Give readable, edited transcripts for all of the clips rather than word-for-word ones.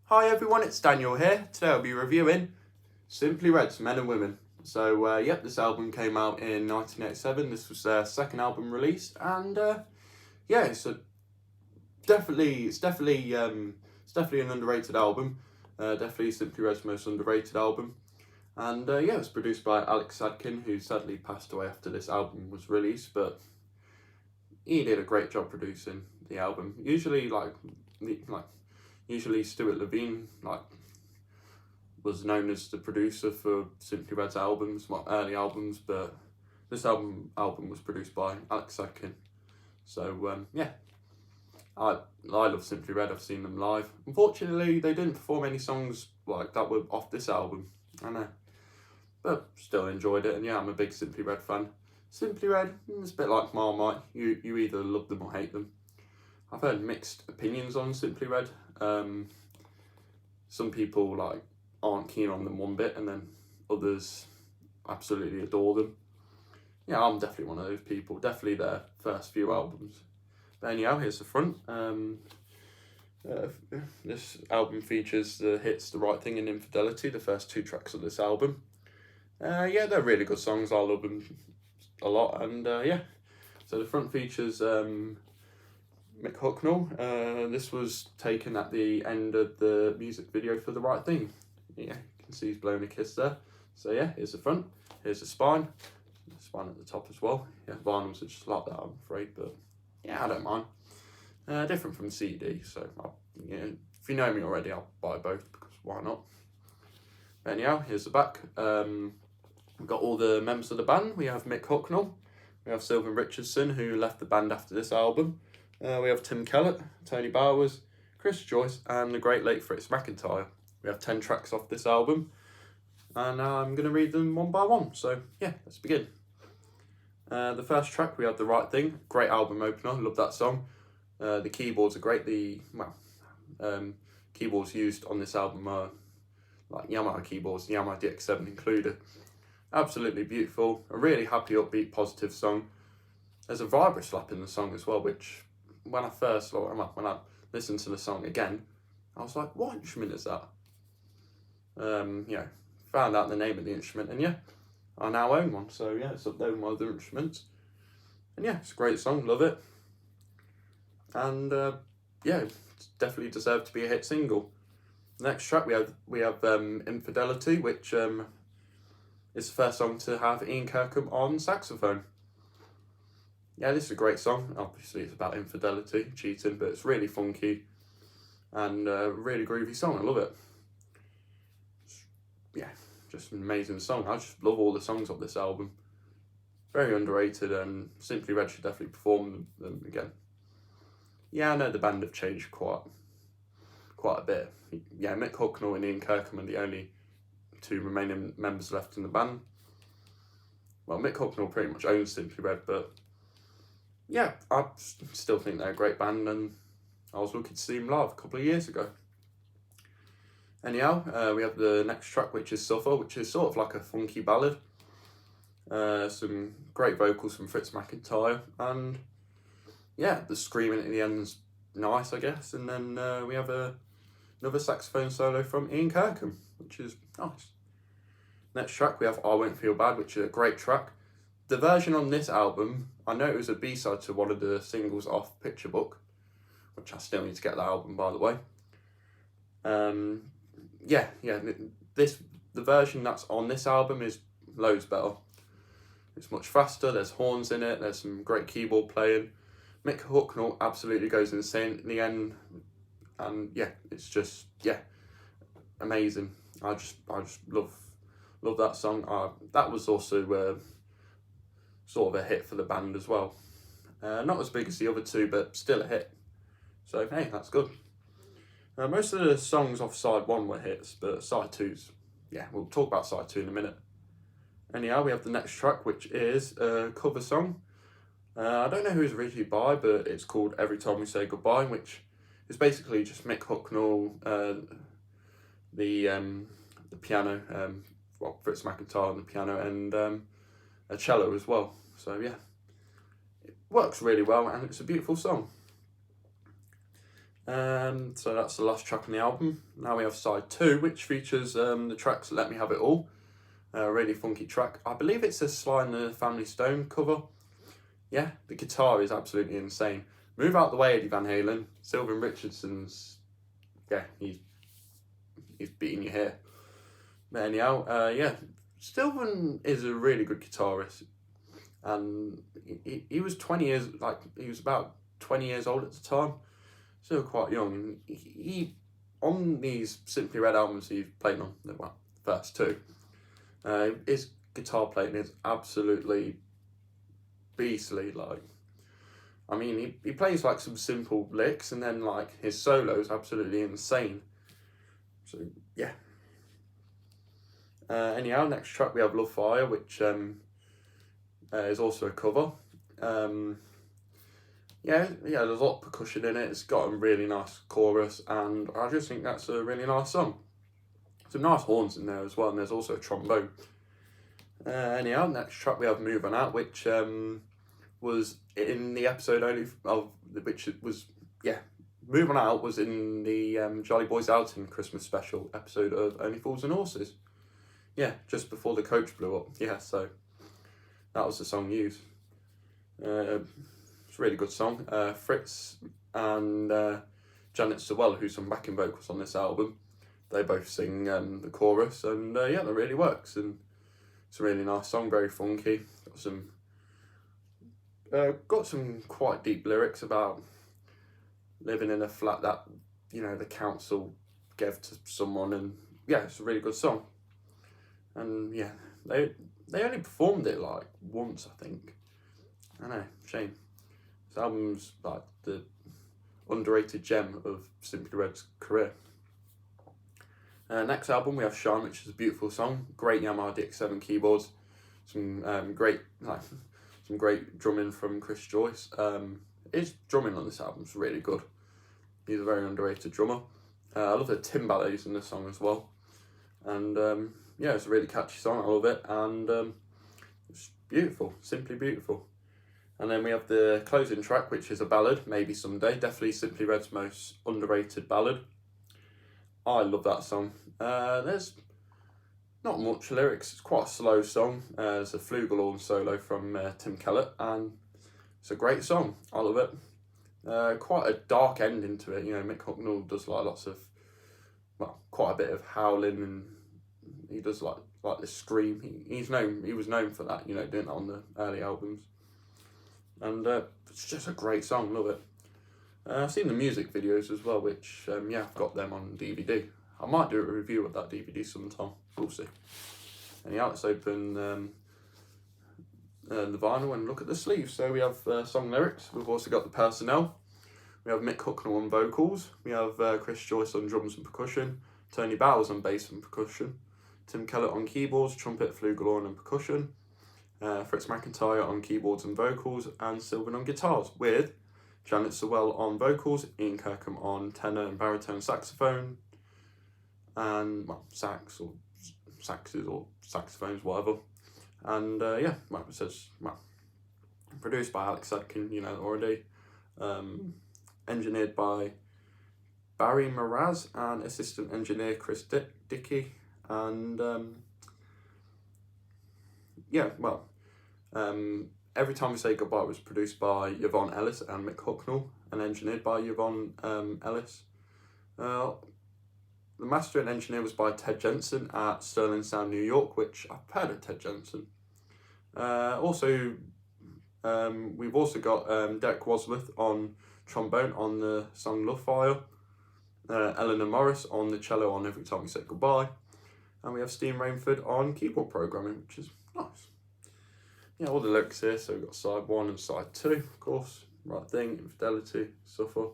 Hi everyone, it's Daniel here. Today I'll be reviewing Simply Red's Men and Women. So, this album came out in 1987. This was their second album release, and it's definitely an underrated album. Definitely Simply Red's most underrated album. And it was produced by Alex Sadkin, who sadly passed away after this album was released, but he did a great job producing the album. Usually Stuart Levine was known as the producer for Simply Red's albums, early albums, but this album was produced by Alex Sadkin. So I love Simply Red. I've seen them live. Unfortunately, they didn't perform any songs like that were off this album. I know, but still enjoyed it. And yeah, I'm a big Simply Red fan. Simply Red, it's a bit like Marmite. You either love them or hate them. I've heard mixed opinions on Simply Red. Some people aren't keen on them one bit, and then others absolutely adore them. Yeah, I'm definitely one of those people. Definitely their first few albums. But anyhow, here's the front. This album features the hits "The Right Thing" and "Infidelity," the first two tracks of this album. They're really good songs. I love them a lot, and so the front features Mick Hucknall. This was taken at the end of the music video for "The Right Thing." Yeah, you can see he's blowing a kiss there. So yeah, here's the front. Here's the spine. The spine at the top as well. Yeah, vinyls are just like that, I'm afraid, but yeah, I don't mind. Different from CD, so if you know me already, I'll buy both because why not? Anyhow, here's the back. We've got all the members of the band. We have Mick Hucknall. We have Sylvan Richardson, who left the band after this album. We have Tim Kellett, Tony Bowers, Chris Joyce, and the great late Fritz McIntyre. We have 10 tracks off this album, and I'm going to read them one by one. So yeah, let's begin. The first track, we have "The Right Thing." Great album opener, love that song. The keyboards are great. Keyboards used on this album are like Yamaha keyboards, Yamaha DX7 included. Absolutely beautiful, a really happy, upbeat, positive song. There's a vibra slap in the song as well, which when I listened to the song again, I was like, what instrument is that? Found out the name of the instrument, and yeah, I now own one, so yeah, it's up there with my other instruments. And yeah, it's a great song, love it. And it definitely deserved to be a hit single. Next track, we have "Infidelity," which is the first song to have Ian Kirkham on saxophone. Yeah, this is a great song. Obviously, it's about infidelity, cheating, but it's really funky and a really groovy song. I love it. Yeah, just an amazing song. I just love all the songs of this album. Very underrated, and Simply Red should definitely perform them again. Yeah, I know the band have changed quite a bit. Yeah, Mick Hucknall and Ian Kirkham are the only two remaining members left in the band. Well, Mick Hucknall pretty much owns Simply Red, but yeah, I still think they're a great band, and I was lucky to see them live a couple of years ago. Anyhow, we have the next track, which is "Suffer," which is sort of like a funky ballad. Some great vocals from Fritz McIntyre, and yeah, the screaming at the end's nice, I guess. And then we have another saxophone solo from Ian Kirkham, which is nice. Next track, we have "I Won't Feel Bad," which is a great track. The version on this album, I know it was a B-side to one of the singles off Picture Book, which I still need to get that album, by the way. The version that's on this album is loads better. It's much faster, there's horns in it, there's some great keyboard playing. Mick Hucknall absolutely goes insane in the end, and yeah, it's just, amazing. I just love that song. That was also sort of a hit for the band as well. Not as big as the other two, but still a hit. So hey, that's good. Most of the songs off side one were hits, but side two's, we'll talk about side two in a minute. Anyhow, we have the next track, which is a cover song. I don't know who it was originally by, but it's called "Every Time We Say Goodbye," which is basically just Mick Hucknall, the piano, Fritz McIntyre on the piano, and a cello as well. So yeah, it works really well, and it's a beautiful song. So that's the last track on the album. Now we have side 2, which features the tracks Let Me Have It All, a really funky track. I believe it's a Sly and the Family Stone cover. Yeah, the guitar is absolutely insane. Move Out the Way, Eddie Van Halen. Sylvan Richardson's, yeah, he's beating you here. But anyhow, yeah, Sylvan is a really good guitarist. And he was 20 years, like, he was about 20 years old at the time. Still quite young. He on these Simply Red albums he's played on, well, first 2, his guitar playing is absolutely beastly. Like, I mean, he plays like some simple licks, and then like his solo is absolutely insane. So yeah. Anyhow, next track we have Love Fire, which is also a cover. Yeah, there's a lot of percussion in it. It's got a really nice chorus, and I just think that's a really nice song. Some nice horns in there as well, and there's also a trombone. Anyhow, next track we have Move On Out, which was in the episode only of which it was, yeah, Move On Out was in the Jolly Boys Outing Christmas special episode of Only Fools and Horses. Yeah, just before the coach blew up. Yeah, so that was the song used. It's a really good song. Fritz and Janet Sewell, who sung backing vocals on this album, they both sing the chorus, and yeah, that really works. And it's a really nice song, very funky. Got some quite deep lyrics about living in a flat that, you know, the council gave to someone, and yeah, it's a really good song. And yeah, they only performed it like once, I think. I know, shame. This album's like the underrated gem of Simply Red's career. Next album we have Shine, which is a beautiful song. Great Yamaha DX7 keyboards. Some great drumming from Chris Joyce. His drumming on this album is really good. He's a very underrated drummer. I love the timbales in this song as well. And yeah, it's a really catchy song. I love it, and it's beautiful, simply beautiful. And then we have the closing track, which is a ballad, Maybe Someday. Definitely Simply Red's most underrated ballad. I love that song. There's not much lyrics. It's quite a slow song. There's a flugelhorn solo from Tim Kellett, and it's a great song. I love it. Quite a dark ending to it. You know, Mick Hucknall does like lots of, well, quite a bit of howling, and he does like this scream. He was known for that. You know, doing that on the early albums. And it's just a great song, love it. I've seen the music videos as well, which, yeah, I've got them on DVD. I might do a review of that DVD sometime, we'll see. Anyhow, let's open the vinyl and look at the sleeves. So we have song lyrics, we've also got the personnel. We have Mick Hucknall on vocals, we have Chris Joyce on drums and percussion, Tony Bowers on bass and percussion, Tim Kellett on keyboards, trumpet, flugelhorn and percussion, Fritz McIntyre on keyboards and vocals, and Sylvan on guitars, with Janet Sewell on vocals, Ian Kirkham on tenor and baritone saxophone, and, well, sax or saxes or saxophones, whatever. And yeah, well, it says, well, produced by Alex Sedkin, you know already. Engineered by Barry Moraz and assistant engineer Chris Dickey. And yeah, well, Every Time We Say Goodbye was produced by Yvonne Ellis and Mick Hucknall, and engineered by Yvonne Ellis. The master and engineer was by Ted Jensen at Sterling Sound, New York, which I've heard of Ted Jensen. We've also got Derek Wadsworth on trombone on the song Love Fire, Eleanor Morris on the cello on Every Time We Say Goodbye, and we have Steve Rainford on keyboard programming, which is nice. Yeah, all the lyrics here, so we've got side 1 and side 2, of course. Right Thing, Infidelity, Suffer,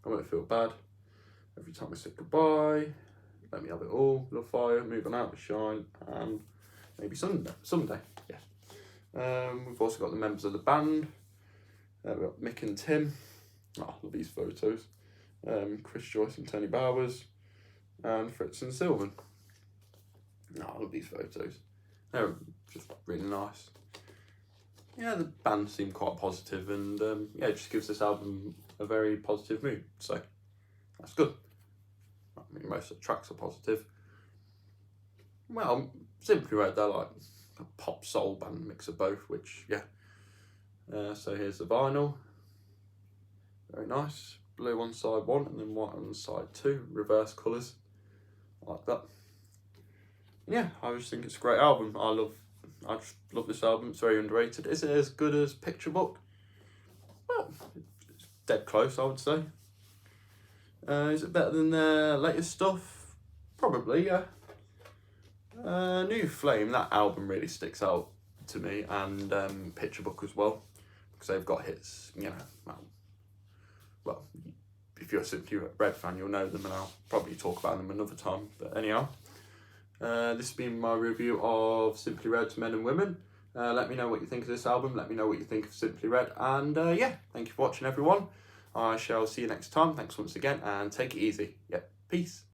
I Won't Feel Bad, Every Time We Say Goodbye, Let Me Have It All, Love Fire, Move On Out, Shine, and Maybe Someday, yeah. We've also got the members of the band. We've got Mick and Tim. Oh, I love these photos. Chris Joyce and Tony Bowers, and Fritz and Sylvan. Oh, I love these photos. They're just really nice. Yeah, the band seemed quite positive, and yeah, it just gives this album a very positive mood. So, that's good. I mean, most of the tracks are positive. Well, Simply Red, they're like a pop soul band, mix of both, which, yeah. So here's the vinyl. Very nice. Blue on side 1 and then white on side 2. Reverse colours. I like that. Yeah, I just think it's a great album. I just love this album. It's very underrated. Is it as good as Picture Book? Well, it's dead close, I would say. Is it better than their latest stuff? Probably, yeah. New Flame, that album really sticks out to me, and Picture Book as well, because they've got hits, you know, well, if you're a Simply Red fan, you'll know them, and I'll probably talk about them another time, but anyhow. This has been my review of Simply Red's Men and Women. Let me know what you think of this album, let me know what you think of Simply Red, and yeah, thank you for watching, everyone. I shall see you next time. Thanks once again, and take it easy. Yep, peace.